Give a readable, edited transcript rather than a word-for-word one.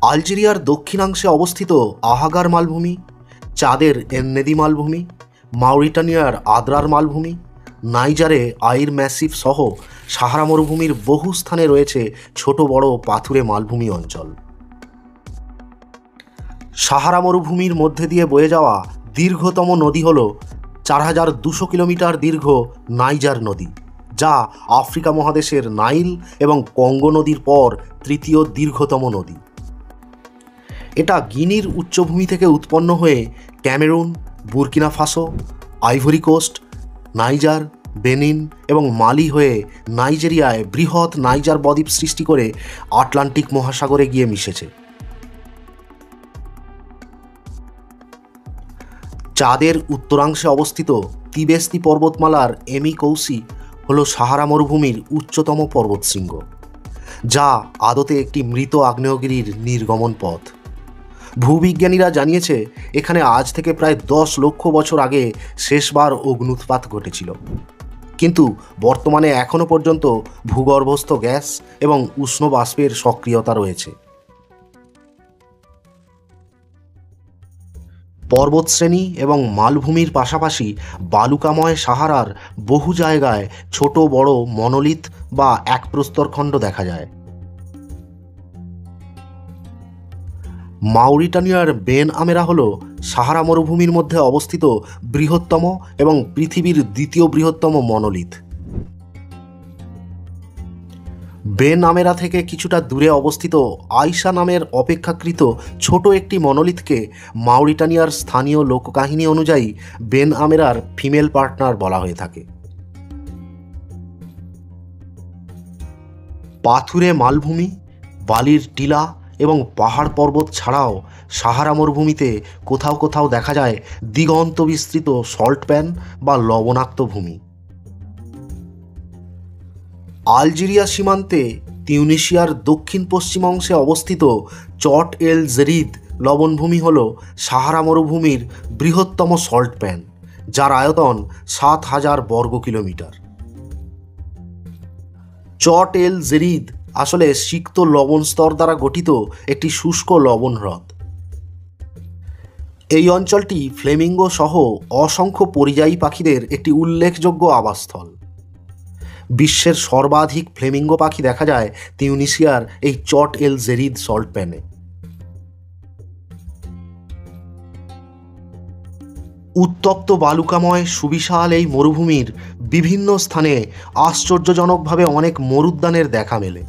আলজেরিয়ার দক্ষিণাংশে অবস্থিত আহাগার মালভূমি, চাদের এন্নেদি মালভূমি, মাউরিটানিয়ার আদ্রার মালভূমি, নাইজারে আইর ম্যাসিভ সহ সাহারা মরুভূমির বহু স্থানে রয়েছে ছোট বড় পাথুরে মালভূমি অঞ্চল। সাহারা মরুভূমির মধ্যে দিয়ে বয়ে যাওয়া দীর্ঘতম নদী হল 4200 কিলোমিটার দীর্ঘ নাইজার নদী, যা আফ্রিকা মহাদেশের নাইল এবং কঙ্গো নদীর পর তৃতীয় দীর্ঘতম নদী। এটা গিনির উচ্চভূমি থেকে উৎপন্ন হয়ে Cameroon, Burkina Faso, Ivory Coast, Niger, Benin এবং মালি হয়ে নাইজেরিয়ায় বৃহৎ নাইজার বদ্বীপ সৃষ্টি করে আটলান্টিক মহাসাগরে গিয়ে মিশেছে। চাদের উত্তরাংশে অবস্থিত তিবেস্তি পর্বতমালার এমি কৌসি হল সাহারা মরুভূমির উচ্চতম পর্বতশৃঙ্গ, যা আদতে একটি মৃত আগ্নেয়গিরির নির্গমন পথ। ভূবিজ্ঞানীরা জানিয়েছে এখানে আজ থেকে প্রায় 10 লক্ষ বছর আগে শেষবার অগ্ন্যুৎপাত ঘটেছিল, কিন্তু বর্তমানে এখনও পর্যন্ত ভূগর্ভস্থ গ্যাস এবং উষ্ণ বাষ্পের সক্রিয়তা রয়েছে। পর্বতশ্রেণী এবং মালভূমির পাশাপাশি বালুকাময় সাহারার বহু জায়গায় ছোট বড় মনোলিথ বা এক প্রস্তরখণ্ড দেখা যায়। মাউরিটানিয়ার বেন আমেরা হল সাহারা মরুভূমির মধ্যে অবস্থিত বৃহত্তম এবং পৃথিবীর দ্বিতীয় বৃহত্তম মনোলিথ। বেন আমেরা থেকে কিছুটা দূরে অবস্থিত আইসা নামের অপেক্ষাকৃত ছোট একটি মনোলিথকে মাউরিটানিয়ার স্থানীয় লোককাহিনী অনুযায়ী বেন আমেরার ফিমেল পার্টনার বলা হয়ে থাকে। পাথুরে মালভূমি, বালির টিলা এবং পাহাড় পর্বত ছাড়াও সাহারা মরুভূমিতে কোথাও কোথাও দেখা যায় দিগন্ত বিস্তৃত সল্ট প্যান বা লবণাক্ত ভূমি। আলজেরিয়া সীমান্তে তিউনিসিয়ার দক্ষিণ পশ্চিম অংশে অবস্থিত চট এল জেরিদ লবণভূমি হল সাহারা মরুভূমির বৃহত্তম সল্ট প্যান, যার আয়তন 7000 বর্গ কিলোমিটার। চট এল জেরিদ আসলে সিক্ত লবণ স্তর দ্বারা গঠিত একটি শুষ্ক লবণ হ্রদ। এই অঞ্চলটি ফ্লেমিঙ্গো সহ অসংখ্য পরিযায়ী পাখিদের একটি উল্লেখযোগ্য আবাসস্থল। বিশ্বের সর্বাধিক ফ্লেমিঙ্গো পাখি দেখা যায় তিউনিসিয়ার এই চট এল জেরিদ সল্ট প্যানে। উত্তপ্ত বালুকাময় সুবিশাল এই মরুভূমির বিভিন্ন স্থানে আশ্চর্যজনকভাবে অনেক মরুদ্যানের দেখা মেলে।